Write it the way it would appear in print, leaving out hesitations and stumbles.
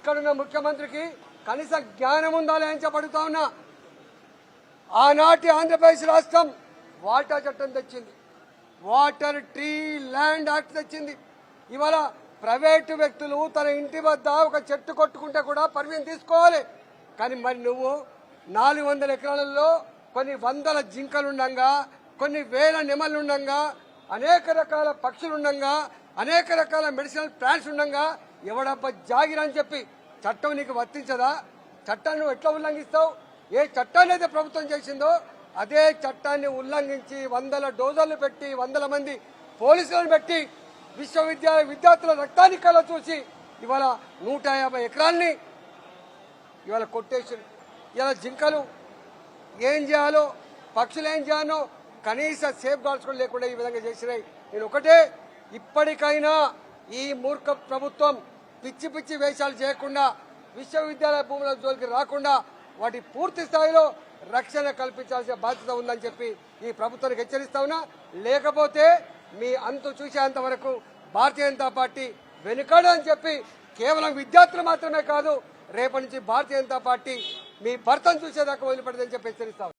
ఇక్కడున్న ముఖ్యమంత్రికి కనీస జ్ఞానం ఉండాలి అని చెప్పడుతా ఉన్నా. ఆనాటి ఆంధ్రప్రదేశ్ రాష్ట్రం వాటా చట్టం తెచ్చింది, వాటర్ ట్రీ ల్యాండ్ యాక్ట్ తెచ్చింది. ఇవాళ ప్రైవేటు వ్యక్తులు తన ఇంటి వద్ద ఒక చెట్టు కొట్టుకుంటే కూడా పర్మిషన్ తీసుకోవాలి. కానీ మరి నువ్వు 400 ఎకరాలలో కొన్ని వందల జింకలుండగా, కొన్ని వేల నెమలుండగా, అనేక రకాల పక్షులుండగా, అనేక రకాల మెడిసినల్ ప్లాంట్స్ ఉండగా ఎవడబ్బ జాగిరని చెప్పి చట్టం నీకు వర్తించదా? చట్టాన్ని నువ్వు ఎట్లా ఉల్లంఘిస్తావు? ఏ చట్టాన్ని అయితే ప్రభుత్వం చేసిందో అదే చట్టాన్ని ఉల్లంఘించి వందల డోజర్లు పెట్టి, వందల మంది పోలీసులను పెట్టి, విశ్వవిద్యాలయ విద్యార్థుల రక్తాన్ని కళ్ళ చూసి ఇవాళ 150 ఎకరాల్ని ఇవాళ కొట్టేసి, ఇలా జింకలు ఏం చేయాలో, పక్షులు ఏం చేయాలో కనీస సేఫ్ గార్డ్స్ కూడా లేకుండా ఈ విధంగా చేసినాయి. నేను ఒకటే, ఇప్పటికైనా ఈ మూర్ఖ ప్రభుత్వం పిచ్చి పిచ్చి వేషాలు చేయకుండా, విశ్వవిద్యాలయ భూముల జోలికి రాకుండా వాటి పూర్తి స్థాయిలో రక్షణ కల్పించాల్సిన బాధ్యత ఉందని చెప్పి ఈ ప్రభుత్వానికి హెచ్చరిస్తా ఉన్నా. లేకపోతే మీ అంతు చూసేంత వరకు భారతీయ జనతా పార్టీ వెనుకాడని చెప్పి, కేవలం విద్యార్థులు మాత్రమే కాదు, రేపటి నుంచి భారతీయ జనతా పార్టీ మీ భర్తను చూసేదాకా వదిలిపెట్టదని చెప్పి హెచ్చరిస్తాం.